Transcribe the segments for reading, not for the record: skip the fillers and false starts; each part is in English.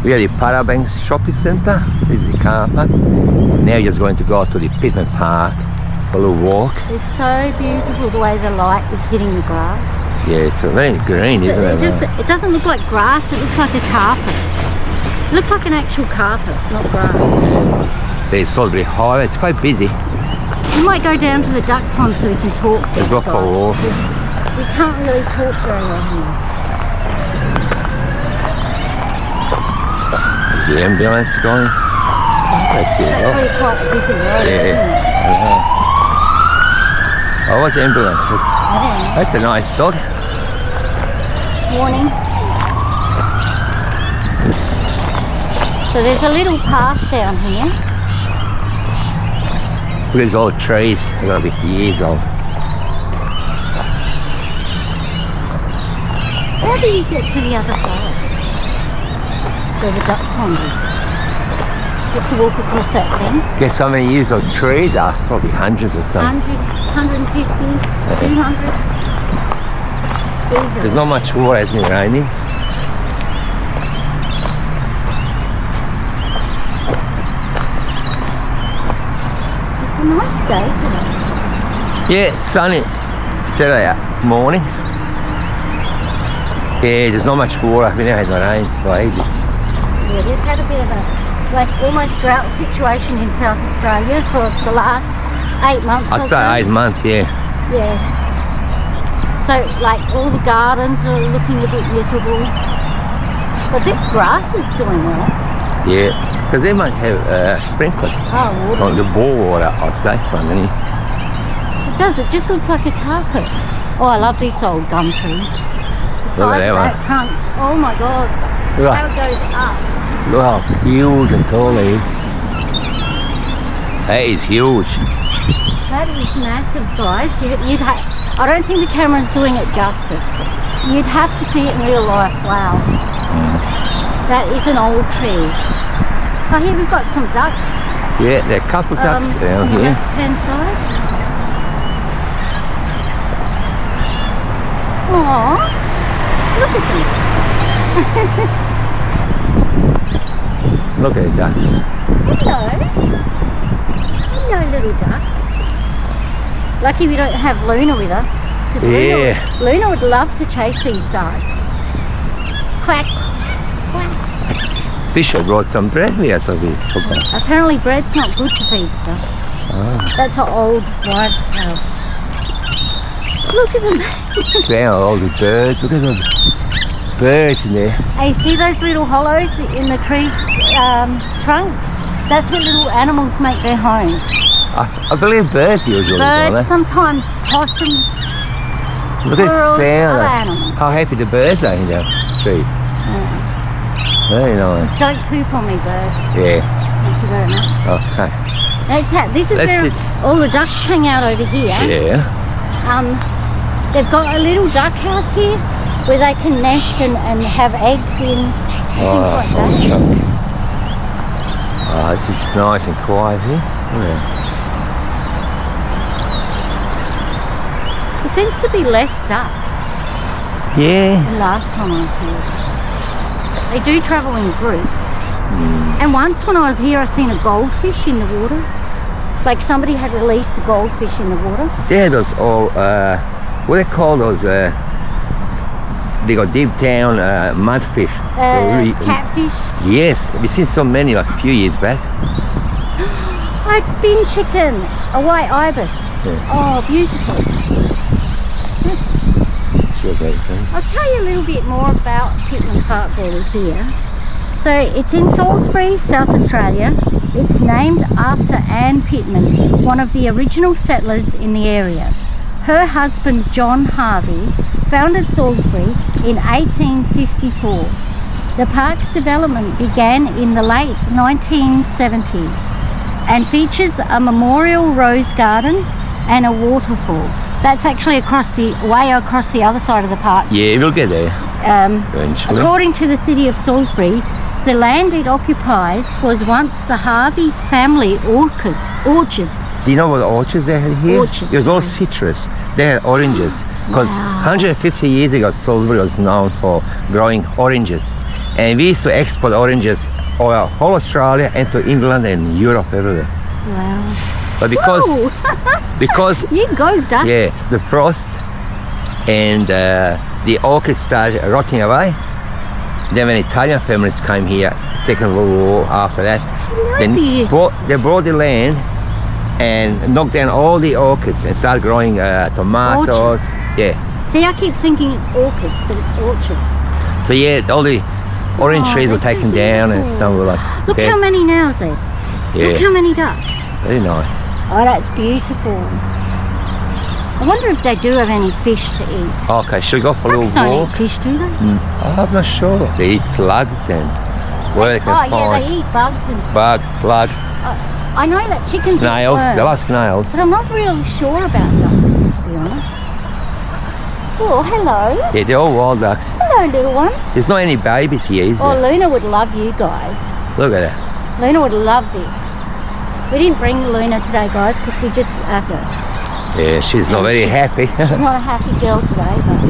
We are the Parabanks shopping centre. This is the car park. Now you're just going to go to the Pitman Park for a little walk. It's so beautiful the way the light is hitting the grass. Yeah, it's very green, isn't it? It doesn't look like grass, it looks like a carpet. It looks like an actual carpet, not grass. There's Salisbury Highway, it's quite busy. We might go down to the duck pond so we can talk. Let's go for a walk. We can't really talk very well here. Is the ambulance going? That's Actually quite a busy road, isn't it? Oh, what's the ambulance? I don't know. That's a nice dog. Morning. So there's a little path down here. Look at these old trees, they're going to be years old. How do you get to the other side? Where the duck pond is. You have to walk across that thing. Guess how many years those trees are? Probably hundreds or so. 100, 150, 200. There's not much water, hasn't it, raining? It's a nice day today. Yeah, it's sunny. Saturday morning. Yeah, there's not much water. We never had no rain for ages. Yeah, we've had a bit of a almost drought situation in South Australia for the last 8 months. I'd say 8 months, yeah. Yeah. So like all the gardens are looking a bit miserable. But this grass is doing well. Yeah, because they might have sprinklers. Oh, water. On the bore water, I'd say, from any. It does, it just looks like a carpet. Oh, I love this old gum tree. The size of that trunk. Oh my God. How it goes up. Look how huge and tall it is. That is huge. That is massive, guys. I don't think the camera's doing it justice. You'd have to see it in real life. Wow. That is an old tree. Oh, here we've got some ducks. Yeah, there are a couple of ducks down on the here. left-hand side. Aww. Look at them. Look at the ducks. Hello. Hello, little ducks. Lucky we don't have Luna with us. Yeah. Luna would love to chase these ducks. Quack. Quack. Fisher brought some bread with us, but we forgot. Apparently bread's not good to feed to ducks. Oh. That's an old wives' tale. Look at them. Wow, all the birds. Look at those birds in there. Hey, see those little hollows in the tree's trunk? That's where little animals make their homes. I believe birds usually. Birds, sometimes possums. Look at the squirrels, sound. other animals. How happy the birds are in the trees. Very nice. Just don't poop on me, bird. Yeah. Thank you very much. Okay. This is where all the ducks hang out over here. Yeah. They've got a little duck house here where they can nest and have eggs in and things like that. Oh, this is nice and quiet here. Yeah. There seems to be less ducks Yeah. than last time I was here. They do travel in groups. And once when I was here, I seen a goldfish in the water. Like somebody had released a goldfish in the water. Yeah, those all, what do they call those? They got deep down mudfish. Catfish. Yes, we've seen so many like a few years back. A bin chicken, a white ibis. Yeah. Oh, beautiful. I'll tell you a little bit more about Pitman Park while we're here. So it's in Salisbury, South Australia. It's named after Anne Pitman, one of the original settlers in the area. Her husband John Harvey founded Salisbury in 1854. The park's development began in the late 1970s and features a memorial rose garden and a waterfall. That's actually way across the other side of the park. Yeah, we'll get there eventually. According to the city of Salisbury, the land it occupies was once the Harvey family orchard. Do you know what orchards they had here? Orchards, it was all citrus. They had oranges. Because 150 years ago, Salisbury was known for growing oranges. And we used to export oranges all whole Australia and to England and Europe, everywhere. Wow. But because Whoa. because You go, ducks. yeah, the frost and the orchids started rotting away. Then when Italian families came here, Second World War, after that, Nice. they brought the land and knocked down all the orchids and started growing tomatoes. Orchards. Yeah. See, I keep thinking it's orchids, but it's orchards. So yeah, all the orange Oh, trees were they're so taken down and beautiful. some were like Look dead. how many now, Zed. Look Yeah, how many ducks. very nice. Oh, that's beautiful. I wonder if they do have any fish to eat. Okay, should we go for a Ducks little don't walk? eat fish, do they? I'm not sure. They eat slugs and where they can Oh, yeah, find they eat bugs and stuff. bugs, slugs, I know that chickens snails. eat They worms, like snails. but I'm not really sure about ducks, to be honest. Oh, hello. Yeah, they're all wild ducks. Hello, little ones. There's not any babies here, is Oh, there? Luna would love you guys. Look at that. Luna would love this. We didn't bring Luna today, guys, because we just have her. Yeah, she's not very happy. She's not a happy girl today, but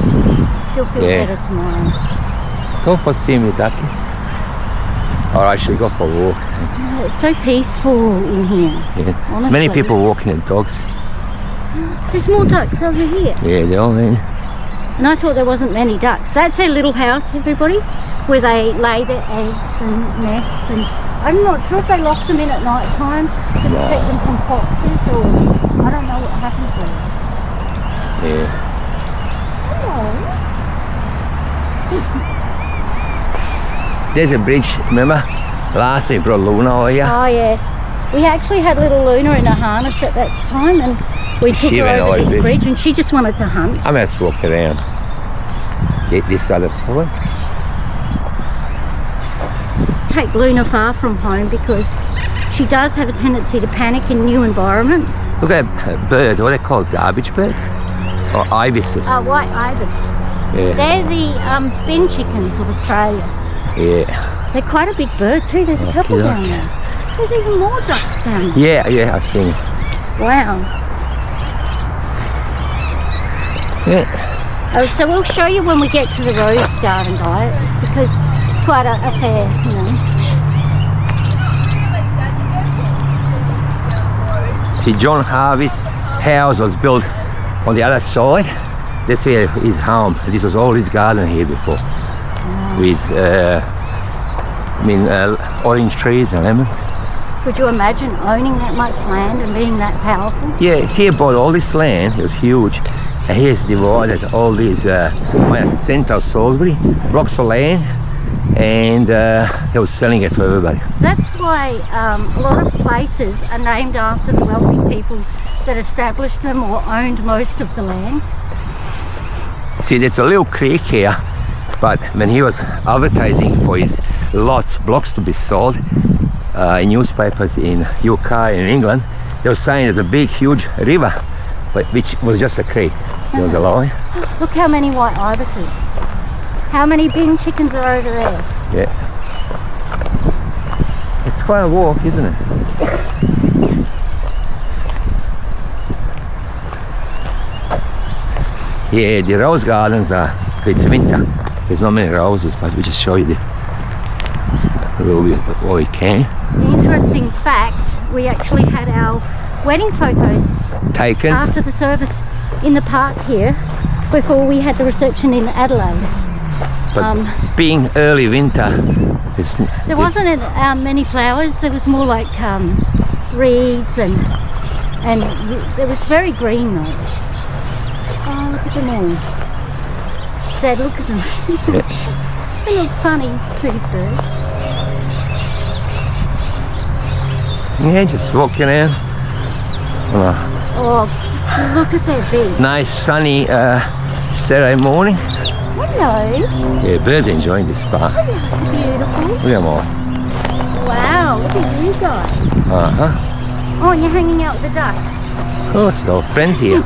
she'll feel Yeah. better tomorrow. Go for seeing the duckies. Alright, should we go for a walk? Oh, it's so peaceful in here. Yeah. Honestly. Many people walking their dogs. There's more ducks over here. Yeah, they're all in. And I thought there wasn't many ducks. That's their little house, everybody, where they lay their eggs and nest. And I'm not sure if they lock them in at night time to protect them from foxes, or I don't know what happens there. Yeah. Hello. There's a bridge, remember? Last week we brought Luna over here. Oh yeah, we actually had little Luna in a harness at that time, and we took She her went over over this this. bridge, and she just wanted to hunt. I'm going to walk around. Get this other side. Take Luna far from home because she does have a tendency to panic in new environments. Look at that bird, what are they called? Garbage birds? Or ibises? White ibis. Yeah. They're the bin chickens of Australia. Yeah. They're quite a big bird too. There's a couple Okay, down there. There's even more ducks down there. Yeah, I've seen it. Wow. Yeah. Oh, so we'll show you when we get to the rose garden, guys, because it's quite a fair, you know. See, John Harvey's house was built on the other side. That's where his home. This was all his garden here before. With, orange trees and lemons. Could you imagine owning that much land and being that powerful? Yeah, he bought all this land. It was huge. And he has divided all these central Salisbury blocks of land, and he was selling it to everybody. That's why a lot of places are named after the wealthy people that established them or owned most of the land. See, there's a little creek here, but when he was advertising for his blocks to be sold in newspapers in UK and England, they were saying there's a big, huge river, but which was just a creek. There was a line. Look how many white ibises. How many bin chickens are over there? Yeah. It's quite a walk, isn't it? Yeah, the rose gardens are, it's winter. There's not many roses, but we just show you a little bit what we can. The interesting fact, we actually had our wedding photos Taken. after the service in the park here before we had the reception in Adelaide. But being early winter, There wasn't many flowers. There was more like reeds and it was very green though. Oh, look at them all. Sad, look at them. They look funny, these birds. yeah, just walking around. Oh, look at their beak. Nice sunny Saturday morning. Hello. Yeah, birds are enjoying this park. Beautiful. Look at them all. Wow, look at you guys. Uh-huh. Oh, and you're hanging out with the ducks. Of course, they're all friends here.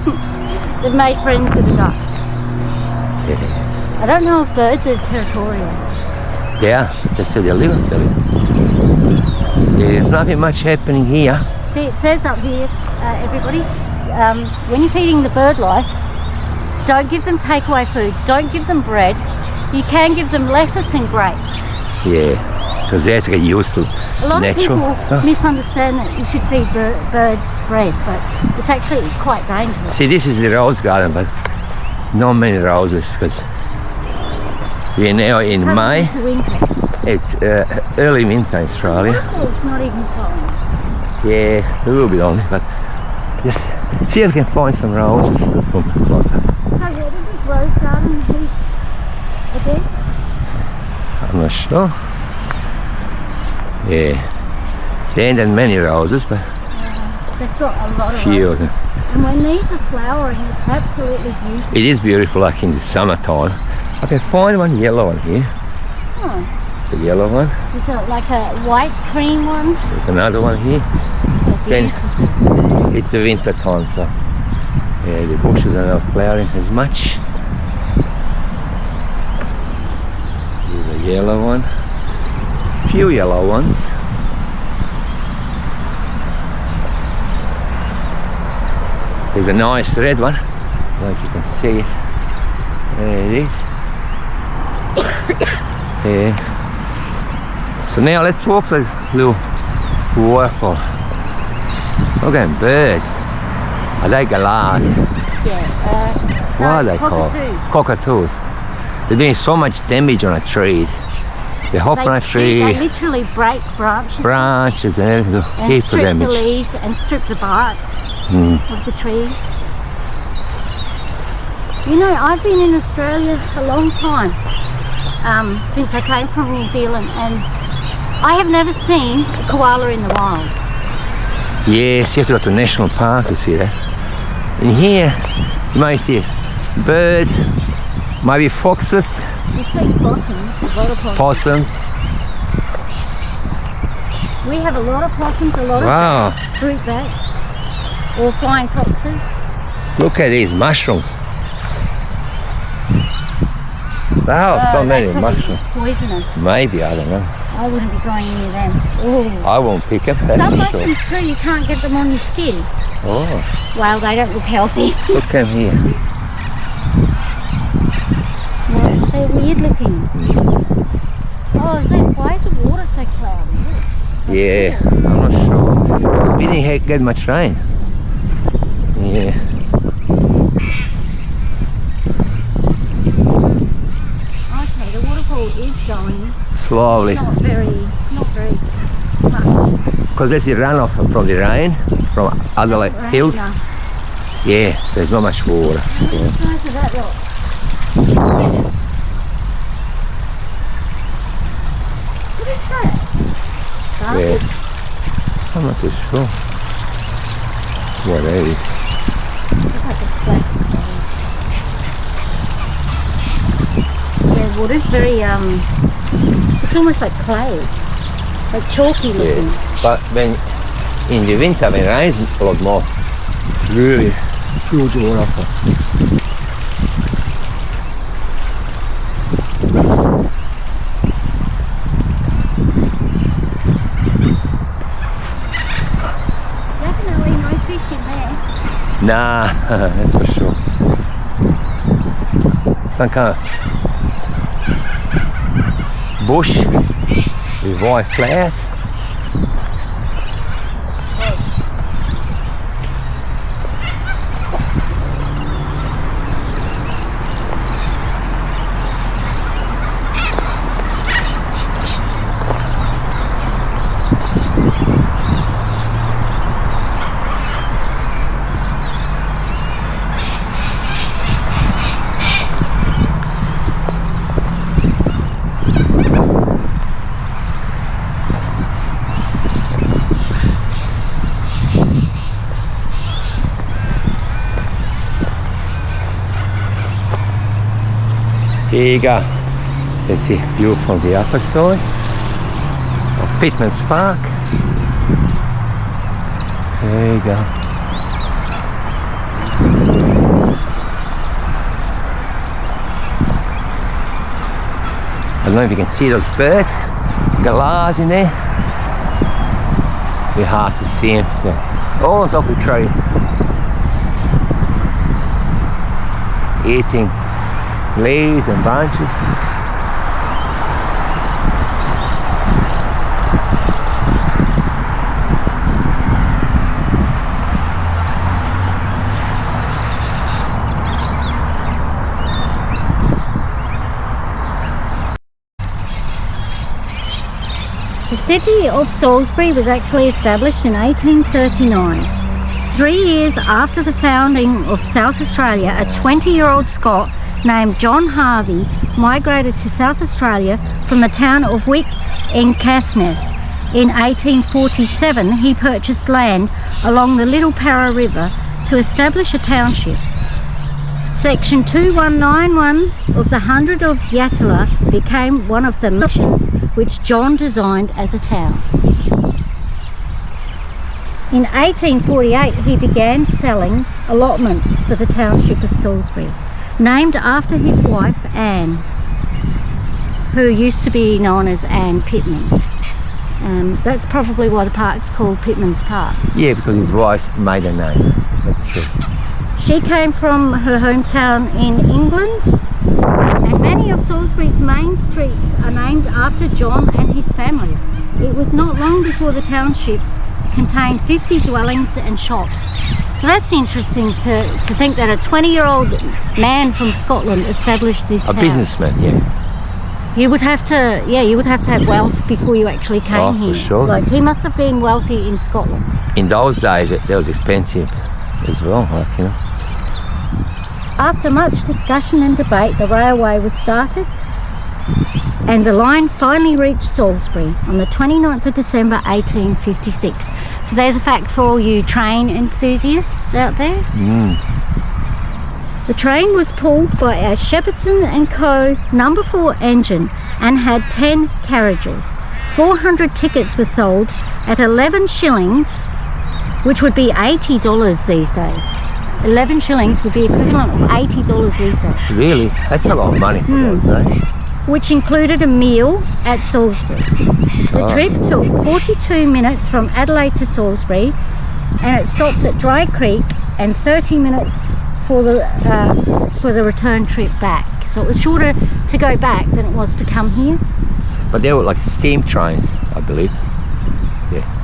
They've made friends with the ducks. Yeah. I don't know if birds are territorial. Yeah, that's where they live. Yeah, there's nothing much happening here. See, it says up here, everybody, when you're feeding the bird life, don't give them takeaway food, don't give them bread. You can give them lettuce and grapes. Yeah, because they have to get used to A lot natural of people stuff. misunderstand that you should feed birds bread, but it's actually quite dangerous. See, this is the rose garden, but not many roses because we're now in Coming May. into winter. It's early winter in Australia. It's not even cold. Yeah, a little bit only, but just see if I can find some roses from closer. So yeah, this is rose garden here again. I'm not sure. Yeah, there ain't that many roses, but They've got a lot of few of roses. them. And when these are flowering, it's absolutely beautiful. It is beautiful, like in the summertime. I can find one yellow one here. Oh, It's a yellow one. is it like a white cream one? There's another one here. They're Then beautiful. it's the winter time, so yeah, the bushes are not flowering as much. Here's a yellow one. Few yellow ones. There's a nice red one. I don't know if you can see it. There it is. Yeah. So now let's walk the little waterfall. Look at them birds. Are they galahs? Yeah. What are they called? Cockatoos. Cockatoos. They're doing so much damage on the trees. They hop on a tree, They literally break branches and everything. and Heaps of strip the damage. leaves and strip the bark of the trees. You know, I've been in Australia a long time, since I came from New Zealand, and I have never seen a koala in the wild. Yes, you have to go to National Park to see that. In here, you might see birds, maybe foxes, You see possums, a lot of possums. possums. We have a lot of possums, a lot Wow. of fruit bats, or flying foxes. Look at these mushrooms. Wow, so They many could be mushrooms. poisonous. Maybe, I don't know. I wouldn't be going near them. Ooh. I won't pick up that Some for sure. mushrooms too, you can't get them on your skin. Oh, Well, they don't look healthy. look at here. Well, they're weird looking. Oh, is that, why is the water so cloudy? Yeah, I'm not sure. We didn't get much rain. Yeah. Okay, the waterfall is going. Slowly. Not very much. Because there's the runoff from the rain, from other like Rain, hills. no. Yeah, there's not much water. Look at the size of that rock. What is that? Yeah. Garbage. I'm not too sure what that is. Looks like a plastic bag. Yeah, water's very it's almost like clay. Like chalky looking. Yeah. But when in the winter, when it rains a lot more, it's really huge waterfall. Definitely no fish in there. Nah, that's for sure. Some kind of bush with white flowers. Here you go. Let's see view from the upper side of Pitman Park. There you go. I don't know if you can see those birds. Galahs in there. It's hard to see them. Yeah. All on top of the tree. Eating leaves and branches. The city of Salisbury was actually established in 1839. 3 years after the founding of South Australia, a 20-year-old Scot named John Harvey migrated to South Australia from the town of Wick in Caithness. In 1847, he purchased land along the Little Parra River to establish a township. Section 2191 of the 100 of Yatala became one of the mansions which John designed as a town. In 1848, he began selling allotments for the township of Salisbury, named after his wife Anne, who used to be known as Anne Pitman. That's probably why the park's called Pitman's Park. Yeah, because his wife's maiden name. That's true. She came from her hometown in England, and many of Salisbury's main streets are named after John and his family. It was not long before the township contained 50 dwellings and shops. So that's interesting to think that a 20-year-old man from Scotland established this town. A businessman, yeah. You would have to have wealth before you actually came here. For sure. Like, he must have been wealthy in Scotland. In those days, that was expensive as well, like, you know. After much discussion and debate, the railway was started, and the line finally reached Salisbury on the 29th of December 1856. So there's a fact for all you train enthusiasts out there. The train was pulled by a Shepperton & Co. No. 4 engine and had 10 carriages. 400 tickets were sold at 11 shillings, which would be $80 these days. 11 shillings would be equivalent of $80 these days. Really? That's a lot of money for those days. Which included a meal at Salisbury. The trip took 42 minutes from Adelaide to Salisbury, and it stopped at Dry Creek, and 30 minutes for the return trip back. So it was shorter to go back than it was to come here. But they were like steam trains, I believe. Yeah.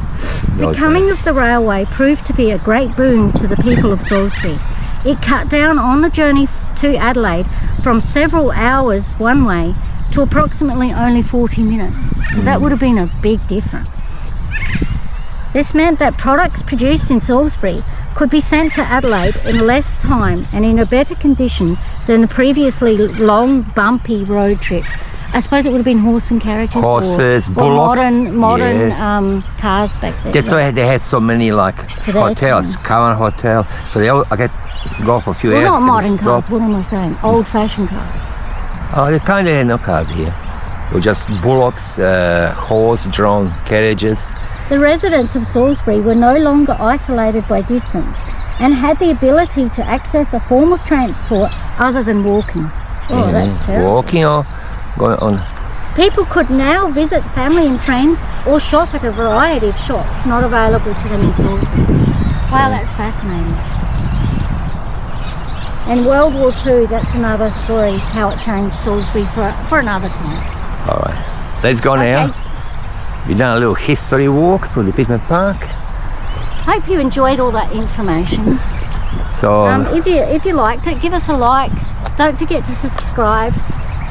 The coming of the railway proved to be a great boon to the people of Salisbury. It cut down on the journey to Adelaide from several hours one way to approximately only 40 minutes. So that would have been a big difference. This meant that products produced in Salisbury could be sent to Adelaide in less time and in a better condition than the previously long, bumpy road trip. I suppose it would have been horse and carriages, horses, or bullocks, modern yes. Cars back then. That's why they had so many like hotels, Cowan Hotel. So they all go for a few hours. Not modern cars. What am I saying? Old-fashioned cars. Oh, they kind of had no cars here. It was just bullocks, horse-drawn carriages. The residents of Salisbury were no longer isolated by distance and had the ability to access a form of transport other than walking. Oh, that's terrible. Walking or going on. People could now visit family and friends or shop at a variety of shops not available to them in Salisbury. Wow, that's fascinating. And World War II, that's another story, how it changed Salisbury for another time. All right, let's go now. We've done a little history walk through the Pitman Park. Hope you enjoyed all that information. So if you liked it, give us a like. Don't forget to subscribe.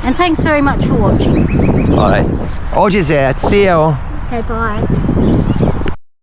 And thanks very much for watching. All right, Oji's out. See you all. Okay, bye.